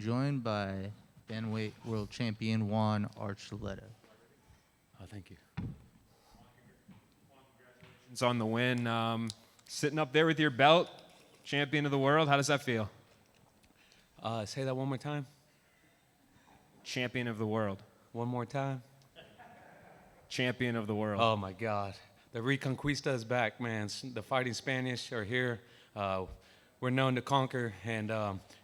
joined by Bantamweight World Champion Juan Archuleta. Thank you. Congratulations on the win. Sitting up there with your belt, champion of the world, how does that feel? Say that one more time. Champion of the world. One more time. Champion of the world. Oh my God, the Reconquista is back, man. The Fighting Spanish are here. We're known to conquer, and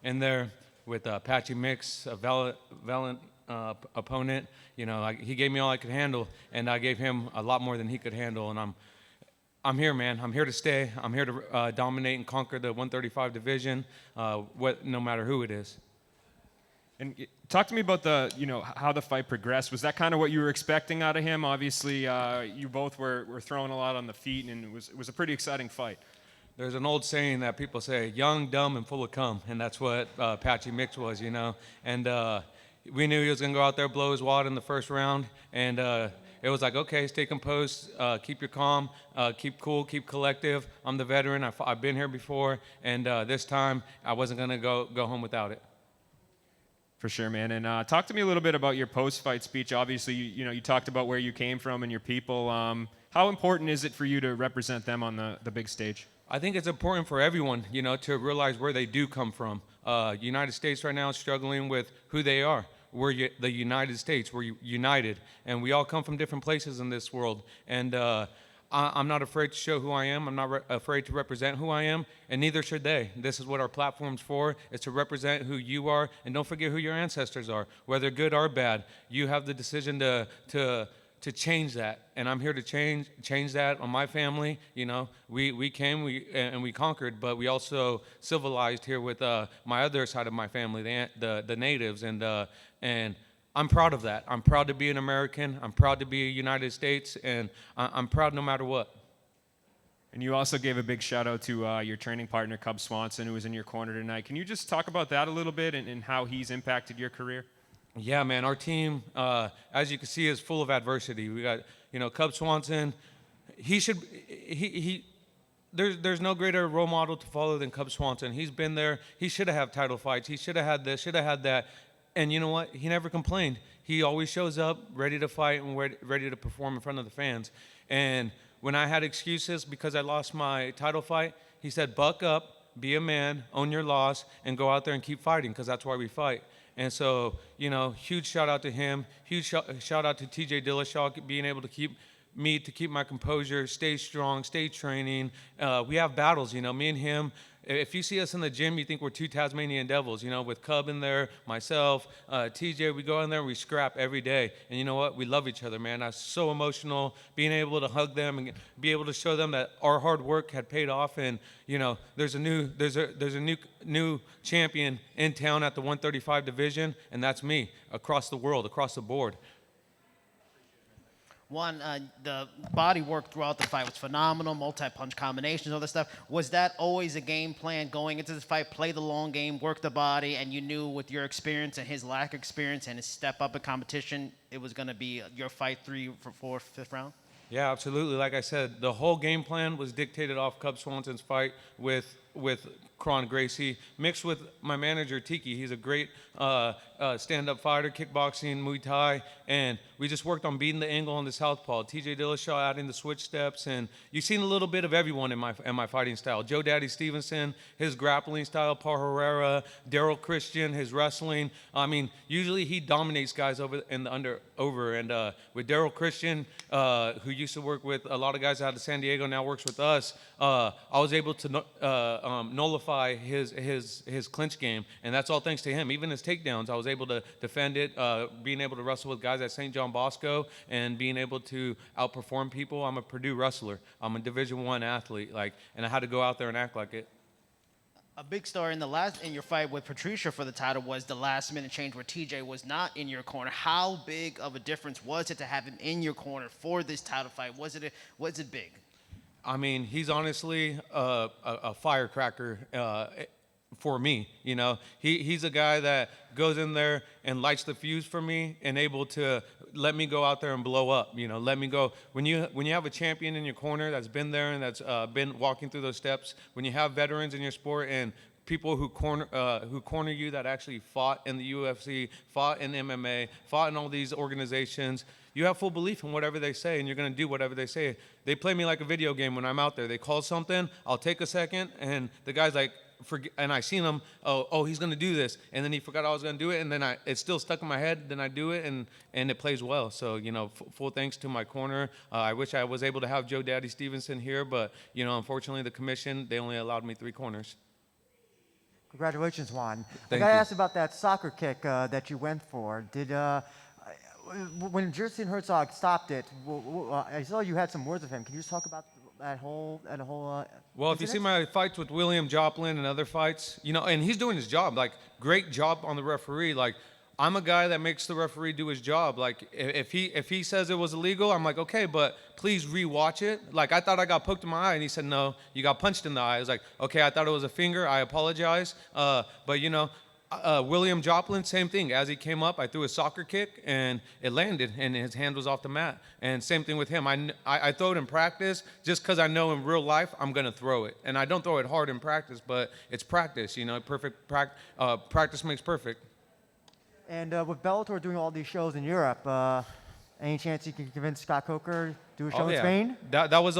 in there with Apache Mix, a valiant opponent. You know, he gave me all I could handle, and I gave him a lot more than he could handle. And I'm here, man. I'm here to stay. I'm here to dominate and conquer the 135 division, no matter who it is. And talk to me about how the fight progressed. Was that kind of what you were expecting out of him? Obviously, you both were throwing a lot on the feet, and it was a pretty exciting fight. There's an old saying that people say, young, dumb, and full of cum, and that's what Apache Mix was, you know. And we knew he was going to go out there, blow his wad in the first round, and it was like, okay, stay composed, keep your calm, keep cool, keep collective. I'm the veteran. I've been here before, and this time I wasn't going to go home without it. For sure, man. And talk to me a little bit about your post-fight speech. Obviously, you talked about where you came from and your people. How important is it for you to represent them on the big stage? I think it's important for everyone, you know, to realize where they do come from. United States right now is struggling with who they are. We're the United States. We're united, and we all come from different places in this world. And I'm not afraid to show who I am. I'm not afraid to represent who I am, and neither should they. This is what our platform's for, is to represent who you are, and don't forget who your ancestors are, whether good or bad. You have the decision to change that, and I'm here to change that on my family. You know, we came and we conquered, but we also civilized here with my other side of my family, the natives, and I'm proud of that. I'm proud to be an American. I'm proud to be a United States, and I'm proud no matter what. And you also gave a big shout out to your training partner, Cub Swanson, who was in your corner tonight. Can you just talk about that a little bit and how he's impacted your career? Yeah, man, our team, as you can see, is full of adversity. We got, Cub Swanson. There's no greater role model to follow than Cub Swanson. He's been there. He should have had title fights. He should have had this, should have had that. And you know what? He never complained. He always shows up ready to fight and ready to perform in front of the fans. And when I had excuses because I lost my title fight, he said, buck up, be a man, own your loss, and go out there and keep fighting, because that's why we fight. And so, huge shout out to him. Huge shout out to TJ Dillashaw being able to keep my composure, stay strong, stay training. We have battles, me and him. If you see us in the gym, you think we're two Tasmanian devils, with Cub in there, myself, TJ. We go in there and we scrap every day. And you know what? We love each other, man. That's so emotional, being able to hug them and be able to show them that our hard work had paid off. And there's a new champion in town at the 135 division, and that's me, across the world, across the board. One, the body work throughout the fight was phenomenal, multi-punch combinations, all this stuff. Was that always a game plan going into this fight, play the long game, work the body, and you knew with your experience and his lack of experience and his step up in competition, it was going to be your fight 3, 4, 5th round? Yeah, absolutely. Like I said, the whole game plan was dictated off Cub Swanson's fight with Kron Gracie, mixed with my manager, Tiki. He's a great stand-up fighter, kickboxing, Muay Thai, and we just worked on beating the angle on the southpaw. TJ Dillashaw adding the switch steps, and you've seen a little bit of everyone in my fighting style. Joe Daddy Stevenson, his grappling style, Paul Herrera, Daryl Christian, his wrestling. I mean, usually he dominates guys over, and with Daryl Christian, who used to work with a lot of guys out of San Diego, now works with us, I was able to nullify his clinch game, and that's all thanks to him. Even his takedowns, I was able to defend it, being able to wrestle with guys at St. John Bosco and being able to outperform people. I'm a Purdue wrestler. I'm a Division I athlete, and I had to go out there and act like it. A big story in your fight with Patricia for the title was the last-minute change where TJ was not in your corner. How big of a difference was it to have him in your corner for this title fight? Was it big? I mean, he's honestly a firecracker for me. He's a guy that goes in there and lights the fuse for me and able to let me go out there and blow up. Let me go. When you have a champion in your corner that's been there and that's been walking through those steps, when you have veterans in your sport and people who corner you that actually fought in the UFC, fought in MMA, fought in all these organizations. You have full belief in whatever they say, and you're going to do whatever they say. They play me like a video game when I'm out there. They call something, I'll take a second, and the guy's like, and I seen him, he's going to do this, and then he forgot I was going to do it, and then it's still stuck in my head, then I do it, and it plays well. So, full thanks to my corner. I wish I was able to have Joe Daddy Stevenson here, but, unfortunately the commission, they only allowed me 3 corners. Congratulations, Juan. Thank I got to you. ask about that soccer kick that you went for. When Jerson Herzog stopped it, I saw you had some words with him. Can you just talk about that whole Well, if you see my fights with William Joplin and other fights, and he's doing his job, like, great job on the referee. Like, I'm a guy that makes the referee do his job. Like, if he says it was illegal, I'm like, okay, but please rewatch it. Like, I thought I got poked in my eye, and he said, no, you got punched in the eye. I was like, okay, I thought it was a finger. I apologize. But, William Joplin, same thing. As he came up, I threw a soccer kick, and it landed, and his hand was off the mat. And same thing with him. I throw it in practice just because I know in real life I'm going to throw it. And I don't throw it hard in practice, but it's practice. Practice makes perfect. And with Bellator doing all these shows in Europe, any chance you can convince Scott Coker to do a show in Spain? That was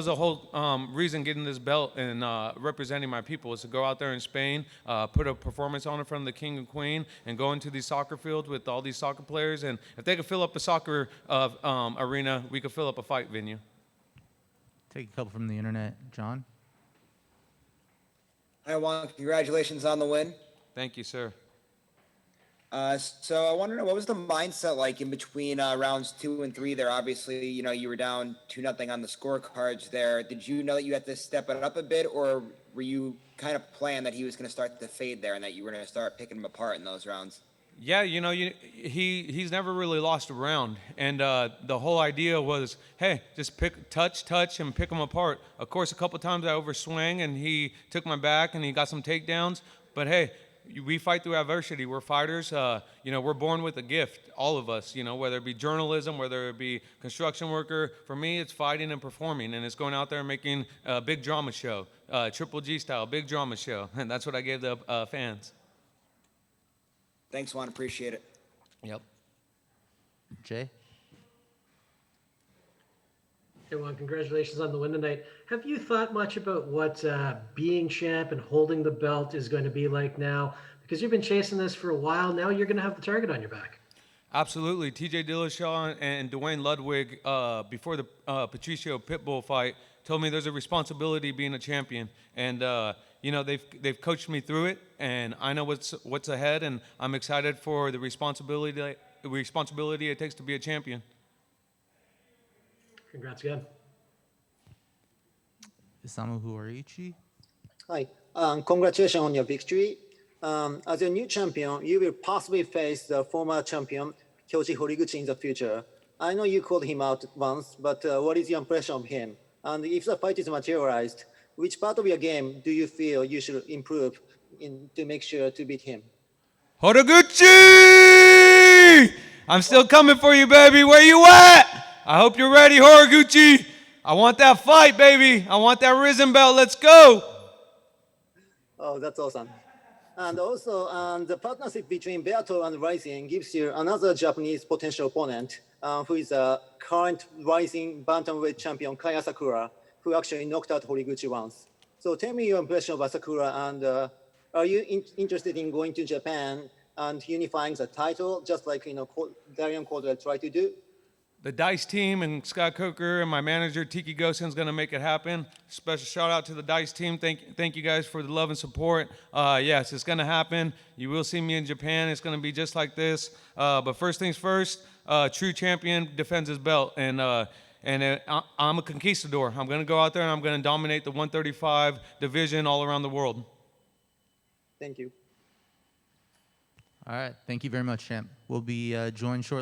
a whole reason getting this belt and representing my people is to go out there in Spain, put a performance on in front of the king and queen, and go into these soccer fields with all these soccer players. And if they could fill up a soccer arena, we could fill up a fight venue. Take a couple from the internet. John? Hi, Juan. Congratulations on the win. Thank you, sir. So I want to know, what was the mindset like in between rounds 2 and 3 there? Obviously, you were down 2-0 on the scorecards there. Did you know that you had to step it up a bit, or were you kind of planned that he was going to start to fade there and that you were going to start picking him apart in those rounds? Yeah, he's never really lost a round, and the whole idea was, hey, just touch, and pick him apart. Of course, a couple times I overswang, and he took my back, and he got some takedowns. But hey, we fight through adversity. We're fighters. We're born with a gift, all of us. Whether it be journalism, whether it be construction worker. For me, it's fighting and performing, and it's going out there and making a big drama show, Triple G style, big drama show, and that's what I gave the fans. Thanks, Juan. Appreciate it. Yep. Jay? Hey, Juan, congratulations on the win tonight. Have you thought much about what being champ and holding the belt is going to be like now? Because you've been chasing this for a while. Now you're going to have the target on your back. Absolutely. TJ Dillashaw and Dwayne Ludwig, before the Patricio Pitbull fight, told me there's a responsibility being a champion. And, they've coached me through it, and I know what's ahead, and I'm excited for the responsibility it takes to be a champion. Congrats again. Isamu Huarichi? Hi, congratulations on your victory. As your new champion, you will possibly face the former champion, Kyoji Horiguchi, in the future. I know you called him out once, but what is your impression of him? And if the fight is materialized, which part of your game do you feel you should improve to make sure to beat him? Horiguchi! I'm still coming for you, baby. Where you at? I hope you're ready, Horiguchi. I want that fight, baby. I want that risen belt. Let's go. Oh, that's awesome. And also, the partnership between Bellator and Rising gives you another Japanese potential opponent, who is a current Rising Bantamweight champion, Kaya Sakura, who actually knocked out Horiguchi once. So tell me your impression of Sakura, and are you interested in going to Japan and unifying the title, just like Darian Caldwell tried to do? The DICE team and Scott Coker and my manager, Tiki Gosen, is going to make it happen. Special shout out to the DICE team. Thank you guys for the love and support. Yes, it's going to happen. You will see me in Japan. It's going to be just like this. But first things first, true champion defends his belt. And I'm a conquistador. I'm going to go out there and I'm going to dominate the 135 division all around the world. Thank you. All right. Thank you very much, champ. We'll be joined shortly.